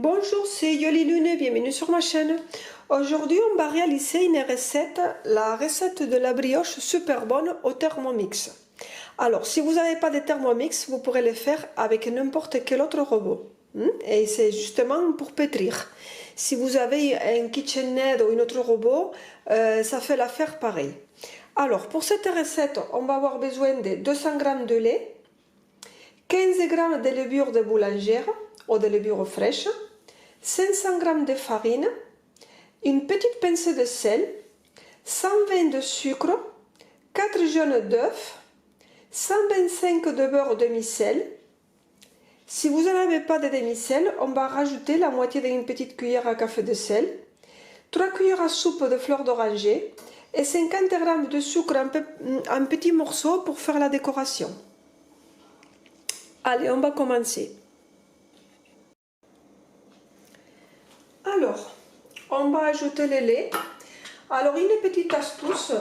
Bonjour, c'est Yoli Lune, bienvenue sur ma chaîne. Aujourd'hui, on va réaliser une recette, la recette de la brioche super bonne au Thermomix. Alors, si vous n'avez pas de Thermomix, vous pourrez le faire avec n'importe quel autre robot. Et c'est justement pour pétrir. Si vous avez un KitchenAid ou un autre robot, ça fait l'affaire pareil. Alors, pour cette recette, on va avoir besoin de 200 g de lait, 15 g de levure de boulangère ou de levure fraîche, 500 g de farine, une petite pincée de sel, 120 de sucre, 4 jaunes d'œufs, 125 de beurre demi-sel. Si vous n'en avez pas de demi-sel, on va rajouter la moitié d'une petite cuillère à café de sel, 3 cuillères à soupe de fleurs d'oranger et 50 g de sucre en petits morceaux pour faire la décoration. Allez, on va commencer. Alors, on va ajouter le lait. Alors, une petite astuce,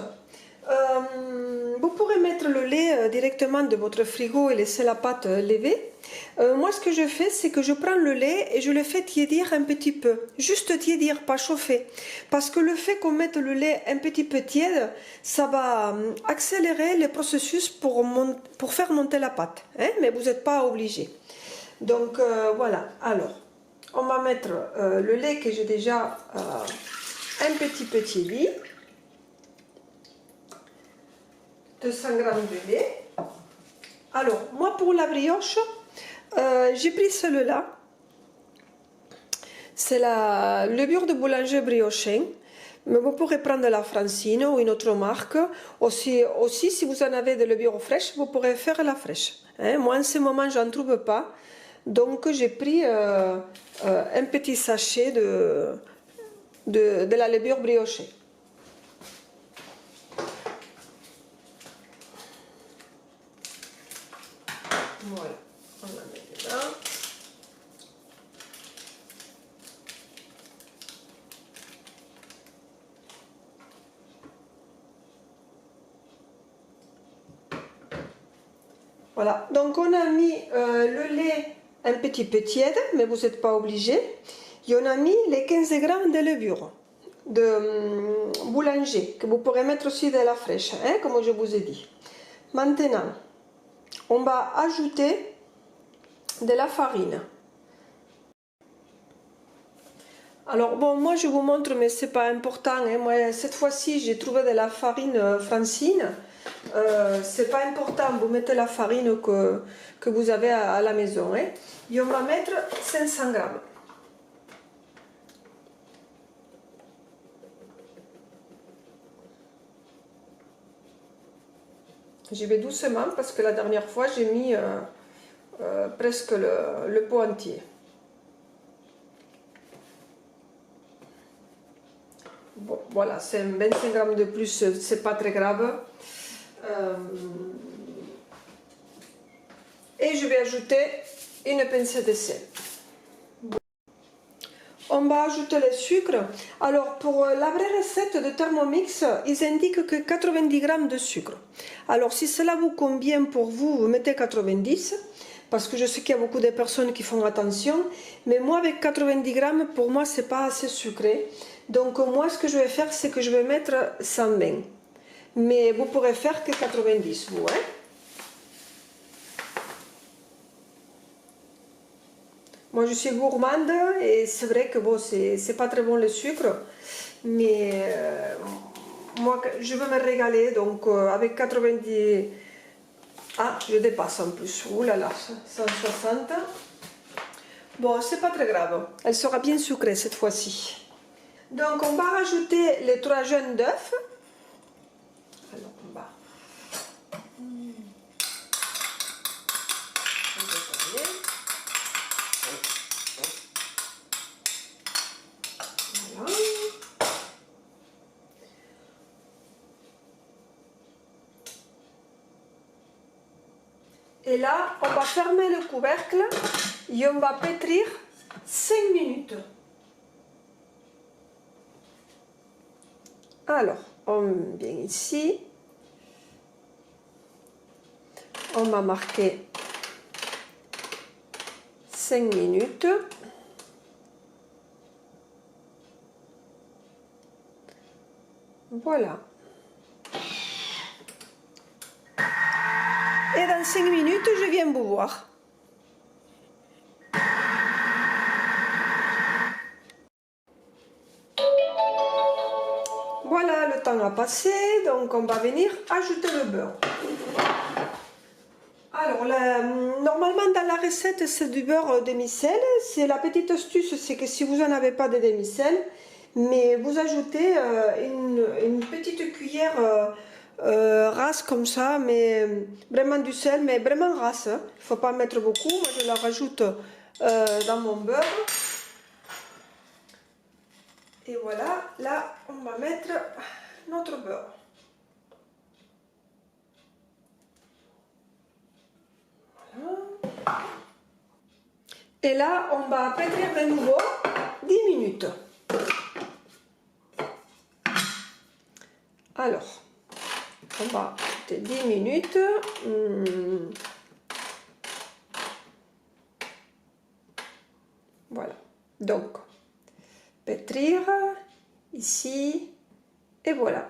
vous pourrez mettre le lait directement de votre frigo et laisser la pâte levée. Moi, ce que je fais, c'est que je prends le lait et je le fais tiédir un petit peu. Juste tiédir, pas chauffer. Parce que le fait qu'on mette le lait un petit peu tiède, ça va accélérer le processus pour faire monter la pâte. Hein, mais vous n'êtes pas obligé. Donc, voilà. Alors, on va mettre le lait que j'ai déjà un petit peu tiédi. 200 g de lait. Alors, moi pour la brioche, j'ai pris celui-là. C'est la levure de boulanger briochin. Mais vous pourrez prendre la Francine ou une autre marque. Aussi si vous en avez de levure fraîche, vous pourrez faire la fraîche. Hein? Moi, en ce moment, je n'en trouve pas. Donc, j'ai pris un petit sachet de la levure briochée. Voilà, on la met dedans. Voilà, donc on a mis le lait un petit peu tiède, mais vous n'êtes pas obligé. Et on a mis les 15 g de levure de boulanger, que vous pourrez mettre aussi de la fraîche, hein, comme je vous ai dit. Maintenant, on va ajouter de la farine. Alors bon, moi je vous montre, mais c'est pas important, hein. Moi, cette fois-ci, j'ai trouvé de la farine Francine. C'est pas important, vous mettez la farine que vous avez à la maison. Hein. Et on va mettre 500 g. J'y vais doucement parce que la dernière fois j'ai mis presque le pot entier. Bon, voilà, c'est 25 g de plus, c'est pas très grave. Et je vais ajouter une pincée de sel. On va ajouter le sucre. Alors pour la vraie recette de Thermomix, ils indiquent que 90 g de sucre. Alors si cela vous convient pour vous, vous mettez 90, parce que je sais qu'il y a beaucoup de personnes qui font attention, mais moi avec 90 g, pour moi c'est pas assez sucré. Donc moi ce que je vais faire, c'est que je vais mettre 120. Mais vous pourrez faire que 90, vous, hein. Moi je suis gourmande et c'est vrai que bon, c'est pas très bon le sucre, mais moi je veux me régaler, donc avec 90... Ah, je dépasse en plus, ouh là là, 160. Bon, c'est pas très grave, elle sera bien sucrée cette fois-ci. Donc on va rajouter les 3 jaunes d'œufs. Alors on va... Voilà. Et là, on va fermer le couvercle et on va pétrir 5 minutes. Alors, on vient ici. On va marquer 5 minutes. Voilà. Et dans 5 minutes, je viens vous voir. Voilà, le temps a passé, donc on va venir ajouter le beurre. Alors, normalement dans la recette, c'est du beurre demi-sel. C'est la petite astuce, c'est que si vous n'en avez pas de demi-sel, mais vous ajoutez une petite cuillère rase comme ça, mais vraiment du sel, mais vraiment rase. Il ne faut pas en mettre beaucoup. Moi, je la rajoute dans mon beurre. Et voilà, là, on va mettre notre beurre. Voilà. Et là, on va pétrir de nouveau 10 minutes. Alors, on va pétrir 10 minutes. Voilà. Donc, pétrir ici et voilà.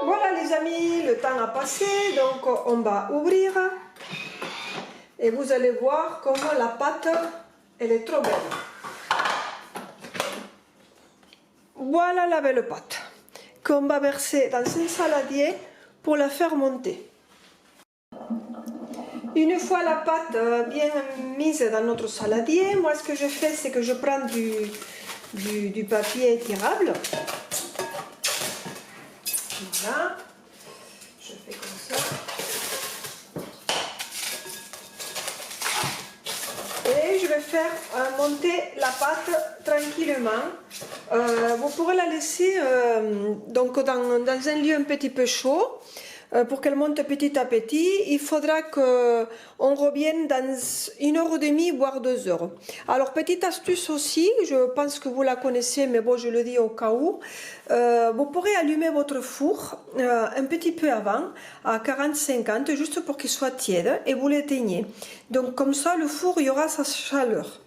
Voilà les amis, le temps a passé, donc on va ouvrir et vous allez voir comment la pâte, elle est trop belle. Voilà la belle pâte qu'on va verser dans un saladier pour la faire monter. Une fois la pâte bien mise dans notre saladier, moi ce que je fais, c'est que je prends du papier étirable. Voilà, je fais comme ça. Et je vais faire monter la pâte tranquillement. Vous pourrez la laisser donc dans un lieu un petit peu chaud. Pour qu'elle monte petit à petit, il faudra qu'on revienne dans 1h30 voire 2 heures. Alors petite astuce aussi, je pense que vous la connaissez, mais bon, je le dis au cas où. Vous pourrez allumer votre four un petit peu avant, à 40-50, juste pour qu'il soit tiède, et vous l'éteignez. Donc comme ça, le four, il y aura sa chaleur.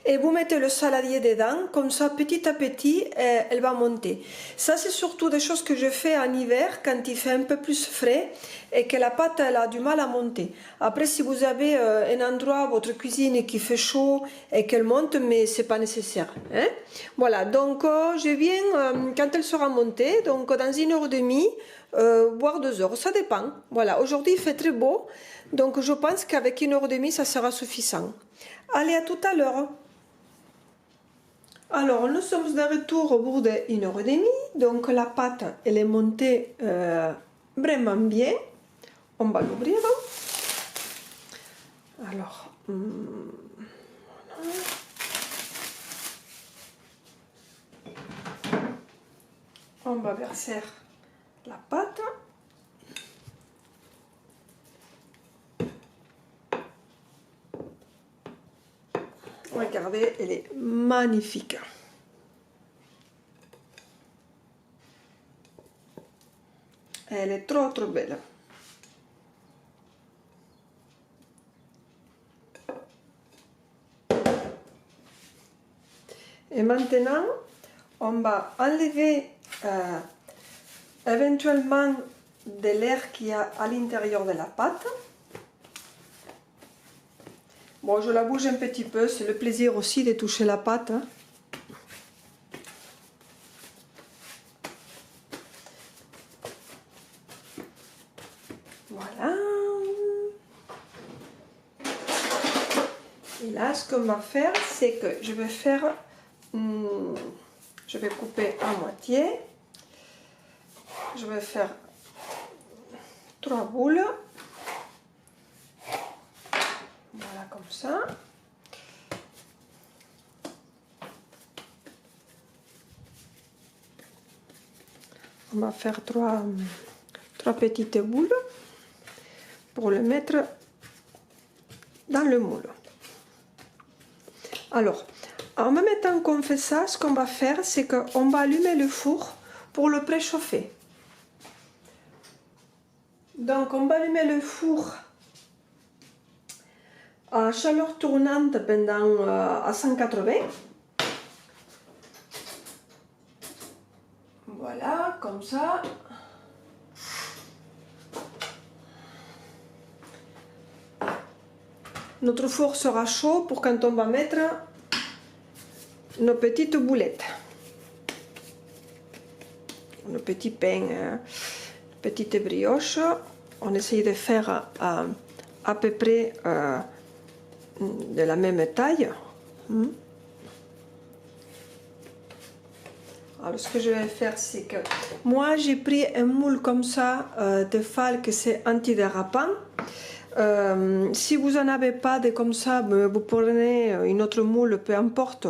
Et vous mettez le saladier dedans, comme ça petit à petit elle va monter. Ça c'est surtout des choses que je fais en hiver quand il fait un peu plus frais et que la pâte elle a du mal à monter. Après si vous avez un endroit, votre cuisine qui fait chaud et qu'elle monte, mais c'est pas nécessaire. Hein? Voilà, donc je viens quand elle sera montée, donc dans 1h30, voire 2 heures, ça dépend. Voilà, aujourd'hui il fait très beau, donc je pense qu'avec 1h30 ça sera suffisant. Allez, à tout à l'heure. Alors, nous sommes de retour au bout de 1h30. Donc, la pâte, elle est montée vraiment bien. On va l'ouvrir. Alors, voilà. On va verser la pâte. Regardez, elle est magnifique. Elle est trop trop belle. Et maintenant, on va enlever éventuellement de l'air qu'il y a à l'intérieur de la pâte. Bon, je la bouge un petit peu, c'est le plaisir aussi de toucher la pâte. Hein. Voilà. Et là, ce qu'on va faire, c'est que je vais faire... je vais couper à moitié. Je vais faire 3 boules. Voilà, comme ça. On va faire trois petites boules pour le mettre dans le moule. Alors, en même temps qu'on fait ça, ce qu'on va faire, c'est qu'on va allumer le four pour le préchauffer. Donc, on va allumer le four à chaleur tournante pendant à 180. Voilà, comme ça. Notre four sera chaud pour quand on va mettre nos petites boulettes. Nos petits pains, petites brioches. On essaye de faire à peu près de la même taille. Alors ce que je vais faire, c'est que moi j'ai pris un moule comme ça de Falk, c'est antidérapant. Si vous n'en avez pas de comme ça, vous prenez une autre moule, peu importe,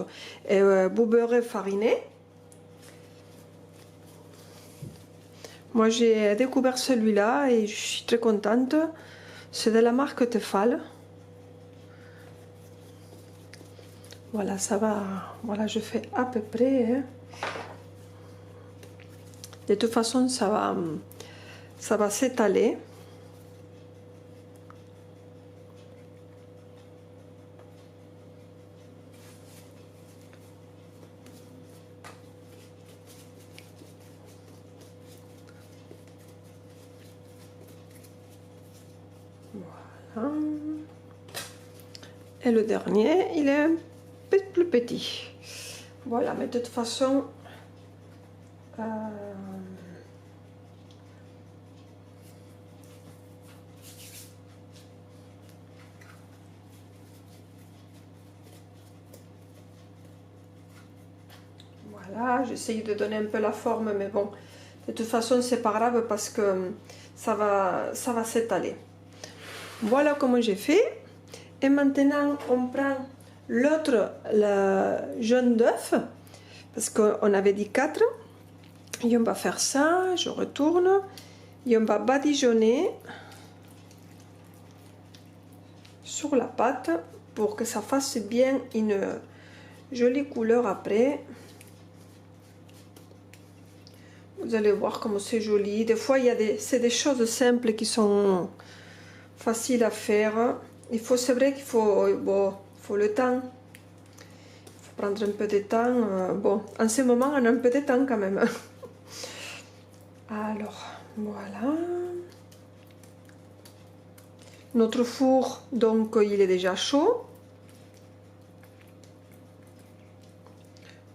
et vous beurrez fariné. Moi j'ai découvert celui-là et je suis très contente. C'est de la marque Tefal. Voilà, ça va. Voilà, je fais à peu près. Hein. De toute façon, ça va s'étaler. Voilà. Et le dernier, il est un peu plus petit. Voilà, mais de toute façon, voilà, j'essaye de donner un peu la forme, mais bon, de toute façon, c'est pas grave parce que ça va s'étaler. Voilà comment j'ai fait. Et maintenant, on prend l'autre, le jaune d'œuf, parce qu'on avait dit 4. Et on va faire ça, je retourne. Et on va badigeonner sur la pâte pour que ça fasse bien une jolie couleur après. Vous allez voir comme c'est joli. Des fois, c'est des choses simples qui sont faciles à faire. C'est vrai qu'il faut, bon, faut le temps. Il faut prendre un peu de temps. Bon, en ce moment, on a un peu de temps quand même. Alors, voilà. Notre four, donc, il est déjà chaud.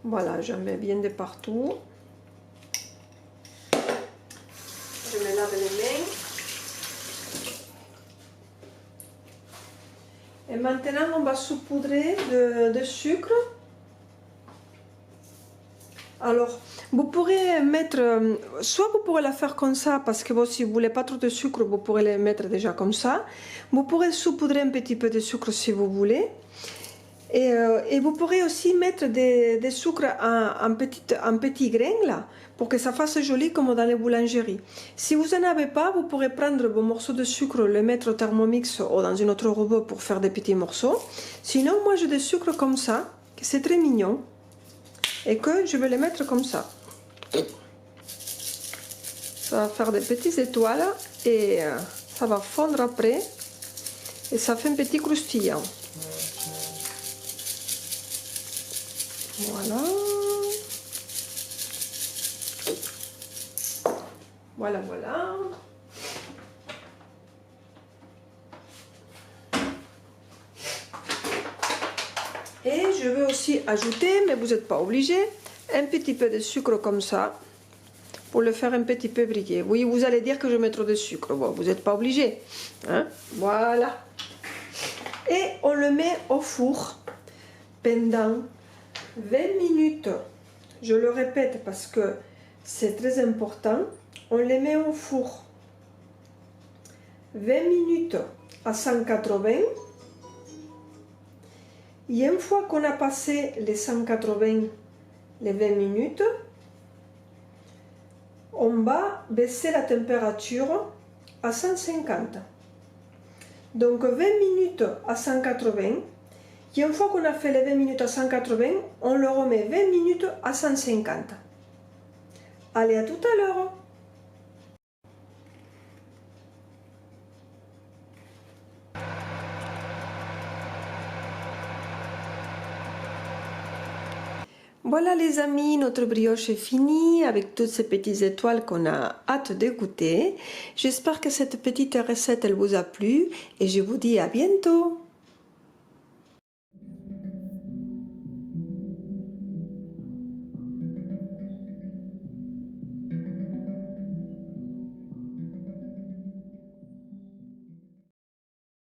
Voilà, j'en mets bien de partout. Je me lave les mains. Et maintenant, on va saupoudrer de sucre. Alors, vous pourrez mettre, soit vous pourrez la faire comme ça, parce que bon, si vous ne voulez pas trop de sucre, vous pourrez les mettre déjà comme ça. Vous pourrez saupoudrer un petit peu de sucre si vous voulez. Et vous pourrez aussi mettre des sucres en petits grains là, pour que ça fasse joli comme dans les boulangeries. Si vous n'en avez pas, vous pourrez prendre vos morceaux de sucre, les mettre au Thermomix ou dans une autre robot pour faire des petits morceaux. Sinon, moi j'ai des sucres comme ça, que c'est très mignon, et que je vais les mettre comme ça. Ça va faire des petites étoiles et ça va fondre après et ça fait un petit croustillant. Voilà. Voilà, voilà. Et je vais aussi ajouter, mais vous n'êtes pas obligé, un petit peu de sucre comme ça, pour le faire un petit peu briller. Oui, vous allez dire que je mets trop de sucre. Bon, vous n'êtes pas obligé. Hein? Voilà. Et on le met au four pendant 20 minutes. Je le répète parce que c'est très important. On les met au four 20 minutes à 180. Et une fois qu'on a passé les 180, les 20 minutes, on va baisser la température à 150. Donc 20 minutes à 180. Et une fois qu'on a fait les 20 minutes à 180, on le remet 20 minutes à 150. Allez, à tout à l'heure. Voilà les amis, notre brioche est finie avec toutes ces petites étoiles qu'on a hâte de goûter. J'espère que cette petite recette elle vous a plu et je vous dis à bientôt.